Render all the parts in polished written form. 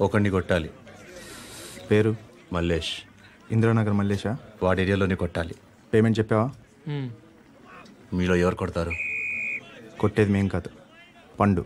ఒకడిని కొట్టాలి. పేరు? మల్లేష్. ఇందిరానగర్ మల్లేషా? వాడి ఏరియాలోనే కొట్టాలి. పేమెంట్ చెప్పావా? మీలో ఎవరు కొడతారు? కొట్టేది మేం కాదు, పండు.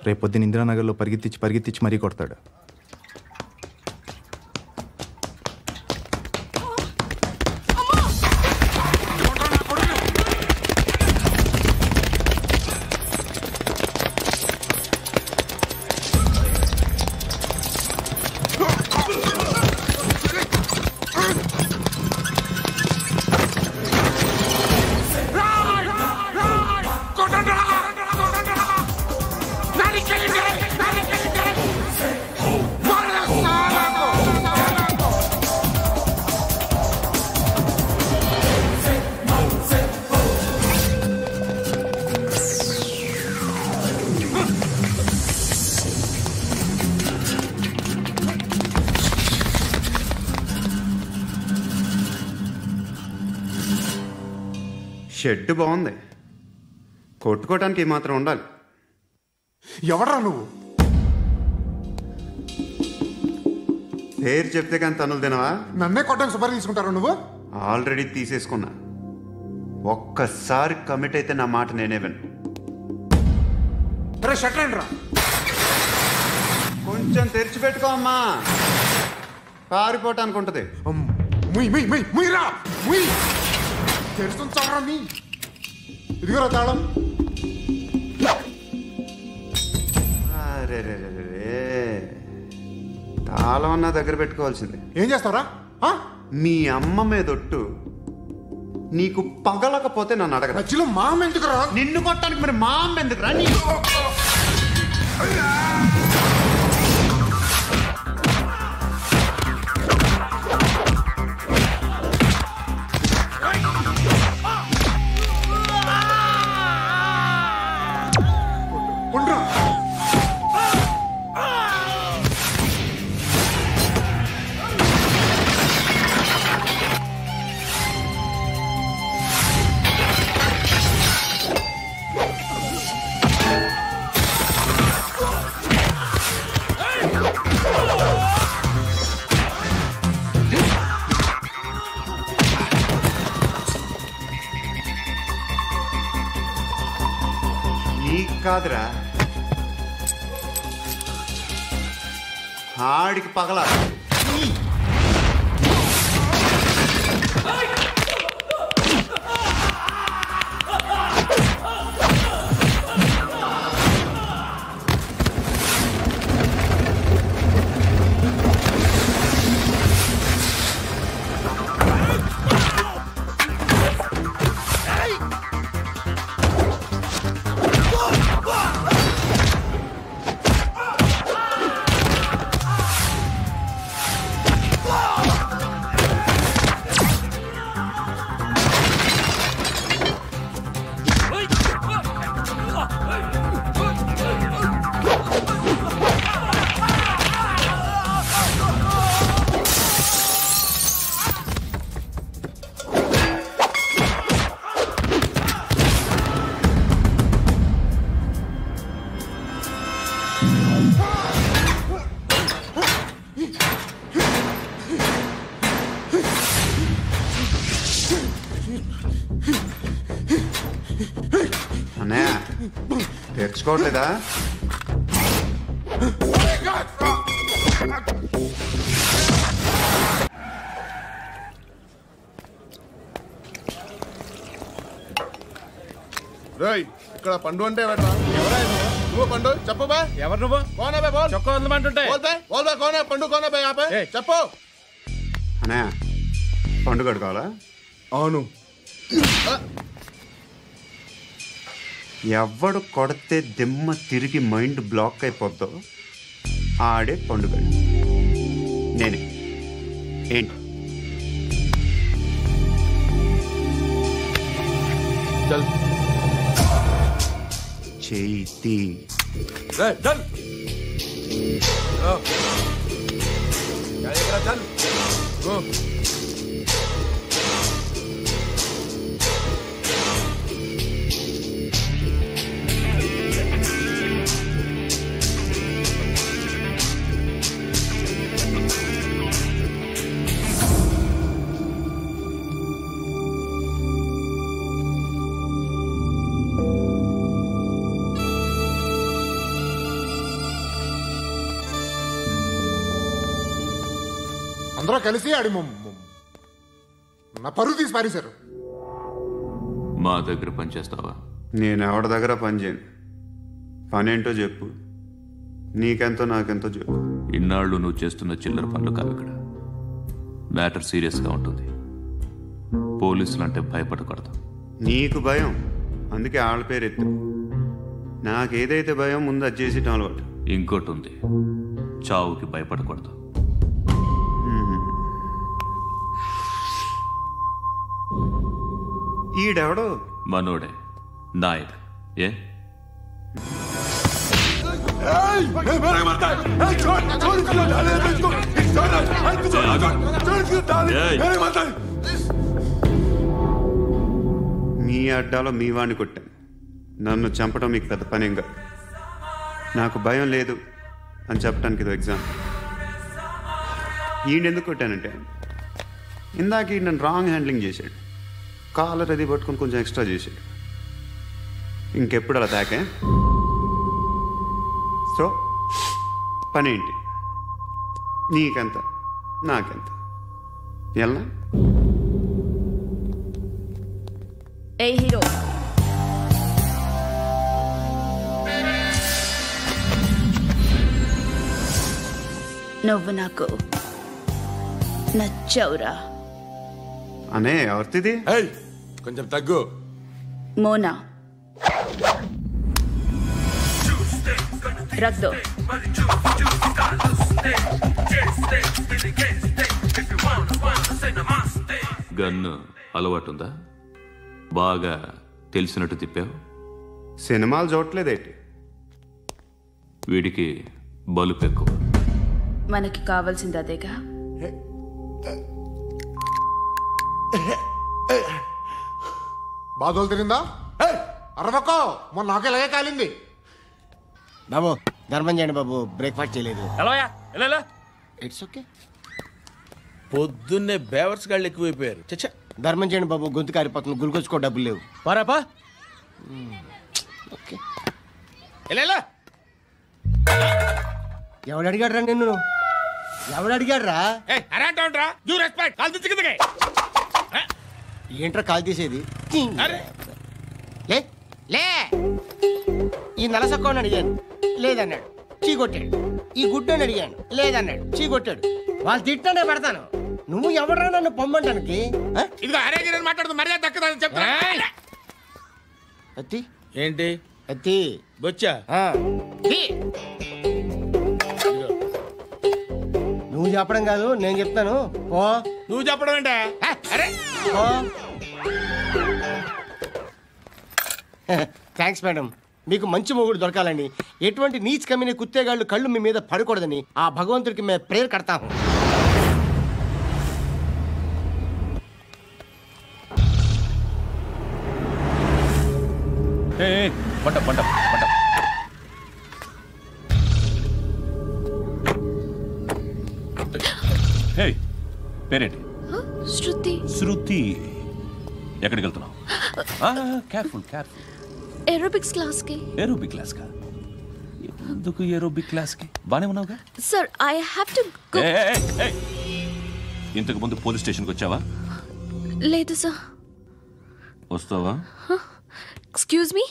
రేపు పొద్దున్న ఇందిరానగర్లో పరిగెత్తించి మరీ కొడతాడు. షెడ్ బాగుంది, కొట్టుకోవటానికి మాత్రం ఉండాలి. ఎవడ్రా నువ్వు? పేరు చెప్తే కానీ తనులు తినవా? నన్నే కొట్టడానికి సుపారీ తీసుకుంటారా నువ్వు? ఆల్రెడీ తీసేసుకున్నా. ఒక్కసారి కమిట్ అయితే నా మాట నేనే విను. షట్ రా, కొంచెం తెరిచిపెట్టుకో అమ్మా, పారిపోవటానికి ఉంటుంది. తెరుస్తుంచారా నీ? ఇదిగోరా తాళం. అరే తాళం అన్నా దగ్గర పెట్టుకోవాల్సిందే. ఏం చేస్తావురా? మీ అమ్మ మీదొట్టు, నీకు పగలకపోతే నన్ను అడగరా. మధ్యలో మా అమ్మ ఎందుకురా? నిన్ను కొట్టడానికి మరి మా అమ్మ ఎందుకురా? కాదురా, ఆడికి పగల. అన్నయ్య తెచ్చుకోవట్లేదా? ఇక్కడ పండు అంటే ఎవరా? నువ్వు పండు చెప్పు బా. ఎవరు నువ్వు? కోనా బే బోల్. చొక్కా వదలమంటుంటే బోల్ బే బోల్ బే. కోనా పండు? కోనా బే ఆపే చెప్పు. అన్నయ్య పండు కట్టుకోవాలా? అవును. ఎవడు కొడితే దిమ్మ తిరిగి మైండ్ బ్లాక్ అయిపోద్దో ఆడే పండుగ. నేనే. ఏంటి? చేతి అందరూ కలిసి ఆడి నా పరువు తీసి పారేశారు. మా దగ్గర పనిచేస్తావా? నేను ఎవరి దగ్గర పని చేయను. పని ఏంటో చెప్పు. నీకెంతో నాకెంతో చెప్పు. ఇన్నాళ్ళు నువ్వు చేస్తున్న చిల్లర పనులు కావు ఇక్కడ. మ్యాటర్ సీరియస్గా ఉంటుంది. పోలీసులు అంటే భయపడకూడదు. నీకు భయం, అందుకే ఆళ్ళ పేరు ఎత్తు. నాకేదైతే భయం ముందు అది చేసేటం అలవాటు. ఇంకోటి ఉంది, చావుకి భయపడకూడదు. ఈడెవడో మనోడే నాయక్. ఏ మీ అడ్డాలో మీ వాడిని కొట్టాను. నన్ను చంపడం మీకు పెద్ద పనేం కాదు. నాకు భయం లేదు అని చెప్పడానికి ఇది ఎగ్జాంపుల్. ఈయనెందుకు కొట్టానంటే ఇందాక ఈ నన్ను రాంగ్ హ్యాండ్లింగ్ చేశాడు. కాలర్ అది పట్టుకొని కొంచెం ఎక్స్ట్రా చేశాడు. ఇంకెప్పుడు అలా తాకే. సో పనేంటి? నీకెంత నాకెంత ఎలా? ఏ హీరో, నువ్వు నాకు నచ్చవురా. అనే ఎవరిది? కొంచెం తగ్గు. మోనా రక్ దో. గన్ను అలవాటుందా? బాగా తెలిసినట్టు తిప్పావు. సినిమాలు చూడట్లేదేంటి? వీడికి బలుపు ఎక్కువ. మనకి కావాల్సింది అదేగా. బాధలు తిరిందా? అరవకో, మొన్న నాకు ఇలాగే కాలింది. బాబు ధర్మం చేయండి బాబు, బ్రేక్ఫాస్ట్ చేయలేదు. It's okay. పొద్దున్నే బేవర్స్ గాళ్ళు ఎక్కువైపోయారు. చచ్చా, ధర్మం చేయండి బాబు, గొంతు కారిపోతుంది, గురికొచ్చుకో డబ్బులు లేవు. పారాపా. ఓకే. ఎవడు అడిగాడు రా నిన్ను? ఎవడు అడిగాడు రా? ఏంట్రా కాల్ తీసేది? లే లే. ఈ నలసక్కని అడిగాను, లేదన్నాడు, చీ కొట్టాడు. ఈ గుడ్డని అడిగాను, లేదన్నాడు, చీ కొట్టాడు. వాళ్ళు తిట్టానే పెడతాను. నువ్వు ఎవడరా నన్ను పొమ్మంటానికి? అత్తి ఏంటి? అత్తి బొచ్చా? నువ్వు చెప్పడం కాదు, నేను చెప్తాను. ఓ నువ్వు చెప్పడం ఏంటా? Thanks madam. మీకు మంచి మొగుడు దొరకాలని, ఎటువంటి నీచ్ కమ్మిన కుత్తేగాళ్ళు కళ్ళు మీ మీద పడకూడదని ఆ భగవంతుడికి మేము ప్రేయర్ కడతాము. పేరేంటి? శృతి. శృతి. ఎక్కడికి వెళ్తున్నావు? Careful careful. ఏరోబిక్స్ క్లాస్ కి. ఏరోబిక్ క్లాస్ కా? ఎందుకు ఏరోబిక్ క్లాస్ కి? బానే ఉన్నావుగా? Sir I have to go. ఇంతకు ముందు పోలీస్ స్టేషన్కి వచ్చావా? లేదు సార్. వస్తావా? Excuse me.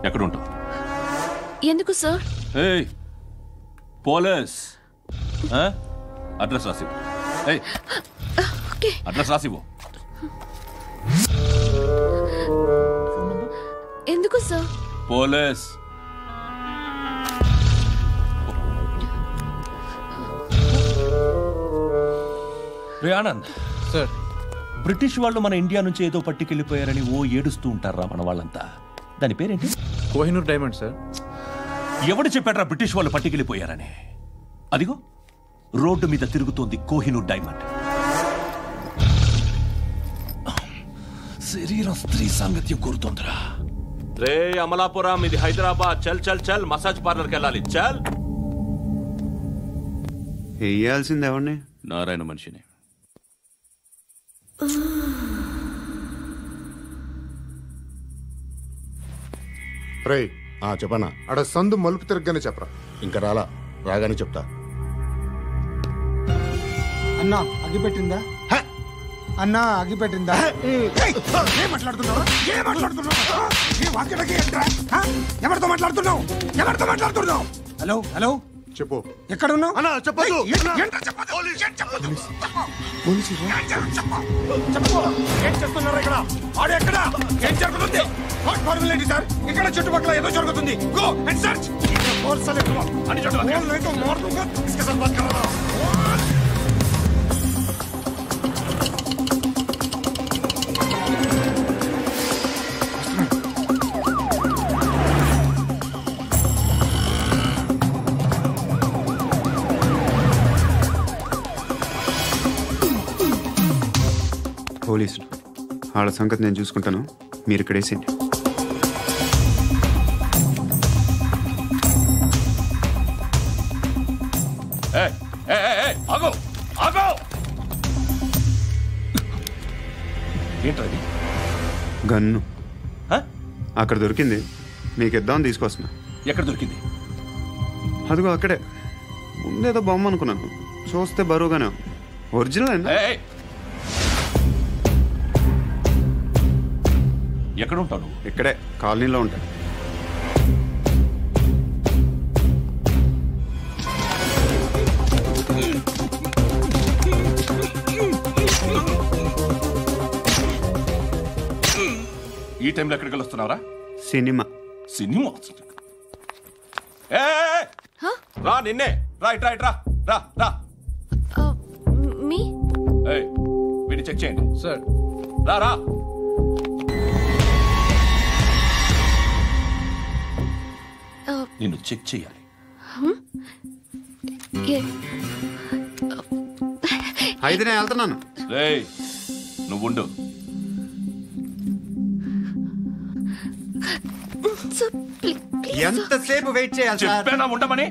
ఎక్కడ ఉంటావు? ఎందుకు సార్? పోలీస్ అడ్రస్ రాసివ్వు. అడ్రస్ రాసివ్వు. ఎందుకు sir? Police. Anand sir, British వాళ్ళు మన ఇండియా నుంచి ఏదో పట్టుకెళ్ళిపోయారని ఓ ఏడుస్తూ ఉంటారా మన వాళ్ళంతా? దాని పేరేంటి? Kohinoor diamond sir. ఎవడు చెప్పాడ్రా బ్రిటిష్ వాళ్ళు పట్టుకెళ్ళిపోయారని? అదిగో రోడ్డు మీద తిరుగుతోంది కోహినూర్ డైమండ్. శరీరం స్త్రీ సాంగత్యం కోరుతోందిరా. రే అమలాపురం, ఇది హైదరాబాద్. చల్ చల్ చల్, మసాజ్ పార్లర్కి వెళ్ళాలి. చల్. వేయాల్సింది ఎవరిని? నారాయణ మనిషిని. రే చెప్పనా? ఆడ సందు మలుపు తిరగగానే చెప్పరా. ఇంకా రాలా, రాగానే చెప్తా. అన్నా అగిపెట్టిందా అన్నా అగిపెట్టిందా ఏం మాట్లాడుతున్నావు ఎవరితో మాట్లాడుతున్నావు హలో హలో చెప్పు. ఎక్కడ ఉన్నావు అన్నా చెప్పదు. ఏం చేస్తున్నారు ఇక్కడ ఆడు ఎక్కడ ఏం జరుగుతుంది ఏంటి సార్ ఇక్కడ చుట్టుపక్కల ఏదో జరుగుతుంది గో అండ్ సర్చ్ పోలీసులు వాళ్ళ సంగతి నేను చూసుకుంటాను, మీరు ఇక్కడ వేసేయండి. ఏంటది? గన్ను అక్కడ దొరికింది, మీకు ఇద్దామని తీసుకొస్తున్నా. ఎక్కడ దొరికింది? అదిగో అక్కడే. ముందేదో బొమ్మ అనుకున్నాను, చూస్తే బరువుగానే ఒరిజినల్ అండి. ఎక్కడ ఉంటాను? ఇక్కడే కాలనీలో ఉంటాను. ఈ టైంలో ఎక్కడికి వస్తున్నావురా? సినిమా. సినిమా రా, నిన్నే రా, ఇట్రా ఇట్రా, రా రా. మీ వీడిని చెక్ చేయండి సార్. రా రా. నిన్ను చెక్ చేయాలి. అయితే నేను వెళ్తున్నాను. నువ్వు ఉండు. ఎంతసేపు వెయిట్ చేయాలి? చెప్పేనా ఉండమని?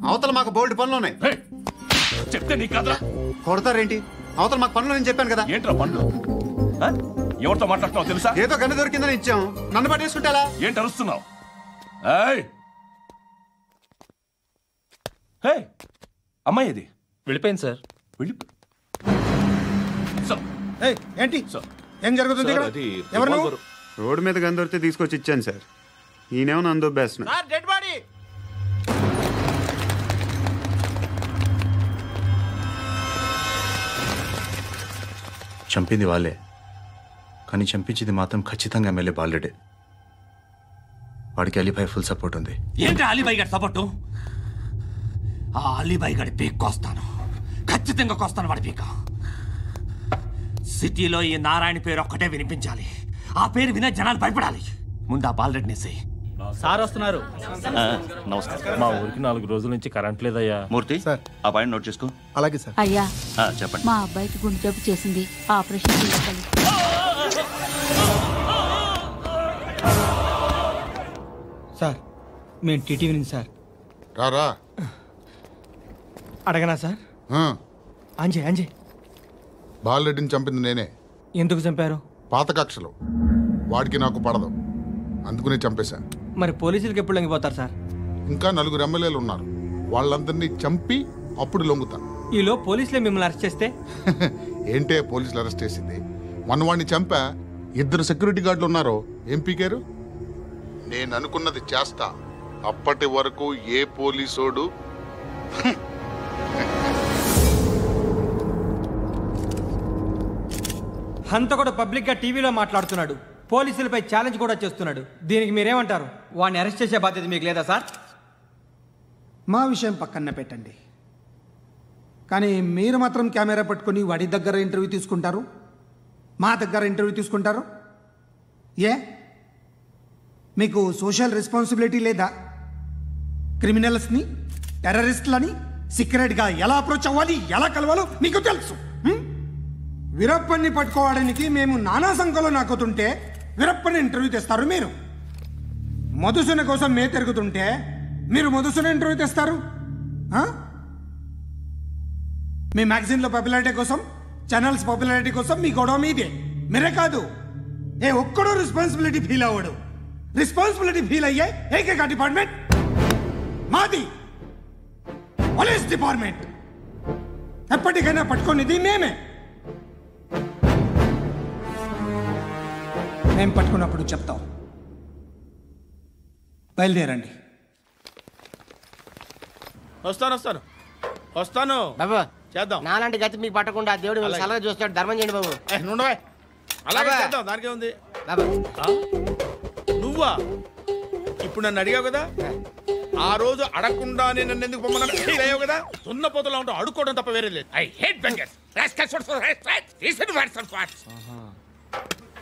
అవతల మాకు బోల్డ్ పనులు ఉన్నాయి. చెప్తే నీకు కదా కొడతారేంటి? అవతల మాకు పనులు నేను చెప్పాను కదా. ఏంట్రా పనులు? ఎవరితో మాట్లాడుతున్నావు తెలుసా? ఏదో గన్ను దొరికిందని ఇచ్చాం, నన్ను పట్టేసుకుంటా. ఏంటి అరుస్తున్నావు? అమ్మాయి ఇది వెళ్ళిపోయింది సార్. ఏంటి ఏం జరుగుతుంది? రోడ్డు మీద గన్ను దొరికితే తీసుకొచ్చి ఇచ్చాను సార్. ఈయనేమో నన్ను దొబ్బేస్తున్నా. Dead body. చంపింది వాళ్ళే, కానీ చంపించింది మాత్రం ఖచ్చితంగా ఎమ్మెల్యే బాలుడే. వాడికి అలీబాయ్ ఫుల్ సపోర్ట్ ఉంది. ఏంటి అలీబాయ్ గారి సపోర్టు? ఆ అలీబాయ్ గారి పీక్ కోస్తాను, ఖచ్చితంగా కోస్తాను వాడి పీక. సిటీలో ఈ నారాయణ పేరు ఒక్కటే వినిపించాలి. ఆ పేరు వినే జనాలు భయపడాలి. ముందు ఆ బాలరెడ్డిని సార్ వస్తున్నారు. నమస్కారం. మా ఊరికి 4 రోజుల నుంచి కరెంట్ లేదయ్యా. మూర్తి ఆ పాయింట్ నోట్ చేసుకో. అలాగే సార్. అయ్యా చెప్పండి. మా అబ్బాయికి గుండె జబ్బు చేసింది, ఆపరేషన్ చేయాలి. సార్ మేము టీటీవీ నుంచి సార్. రారా. అడగనా సార్? అంజయ్ బాలరెడ్డిని చంపింది నేనే. ఎందుకు చంపారు? పాత కక్షలు, వాడికి నాకు పడదు, అందుకునే చంపేశా. మరి పోలీసులకు ఎప్పుడు లొంగిపోతారు సార్? ఇంకా 4 ఎమ్మెల్యేలు ఉన్నారు, వాళ్ళందరినీ చంపి అప్పుడు లొంగుతాను. ఈలో పోలీసులే మిమ్మల్ని అరెస్ట్ చేస్తే? ఏంటే పోలీసులు అరెస్ట్ చేసింది? వాడిని చంపా. 2 సెక్యూరిటీ గార్డులు ఉన్నారో ఏం పీకారు? నేను అనుకున్నది చేస్తా. అప్పటి వరకు ఏ పోలీసోడు హంతకుడు పబ్లిక్ గా టీవీలో మాట్లాడుతున్నాడు, పోలీసులపై ఛాలెంజ్ కూడా చేస్తున్నాడు. దీనికి మీరేమంటారు? వాడిని అరెస్ట్ చేసే బాధ్యత మీకు లేదా సార్? మా విషయం పక్కన పెట్టండి, కానీ మీరు మాత్రం కెమెరా పట్టుకొని వాడి దగ్గర ఇంటర్వ్యూ తీసుకుంటారు, మా దగ్గర ఇంటర్వ్యూ తీసుకుంటారు. ఏ మీకు సోషల్ రెస్పాన్సిబిలిటీ లేదా? క్రిమినల్స్ని, టెర్రరిస్టులని సీక్రెట్గా ఎలా అప్రోచ్ అవ్వాలి, ఎలా కలవాలో మీకు తెలుసు. వీరప్పన్ని పట్టుకోవడానికి మేము నానా సంఖ్యలో నాకుతుంటే వీరప్పని ఇంటర్వ్యూ తెస్తారు మీరు. మధుసూన కోసం మే తిరుగుతుంటే మీరు మధుసూన ఇంటర్వ్యూ తెస్తారు. మీ మ్యాగజైన్లో పాపులారిటీ కోసం, ఛానల్స్ పాపులారిటీ కోసం మీ గొడవ మీదే. మీరే కాదు, ఏ ఒక్కడో రెస్పాన్సిబిలిటీ ఫీల్ అవ్వడు. రెస్పాన్సిబిలిటీ ఫీల్ అయ్యే ఏకైక డిపార్ట్మెంట్ మాది, పోలీస్ డిపార్ట్మెంట్. ఎప్పటికైనా పట్టుకునేది మేమే. మేము పట్టుకున్నప్పుడు చెప్తాం. బయలుదేరండి. వస్తాను బాబు చేద్దాం. నాలాంటి గతి మీకు పట్టకుండా దేవుడు మిమ్మల్ని సలహా చూస్తాడు. ధర్మం చేయండి బాబు. నుండవే అలాగే బాబా. చేద్దాం, దానికే ఉంది. బాబు నువ్వా ఇప్పుడు నన్ను అడిగావు కదా, ఆ రోజు అడగకుండానే నన్ను ఎందుకు పొమ్మన్నాను ఫీల్ అయ్యావు కదా. సున్న పోతలో ఉంటావు, అడుక్కోవడం తప్ప వేరే లేదు. I hate bangers.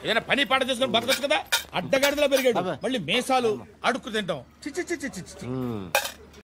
ఏదైనా పని పాట చేసుకుని బతకొచ్చు కదా. అడ్డగాడిదలా పెరిగాడు, మళ్ళీ మేసాలు అడుక్కు తింటాం. చి చి చి చి చి చి.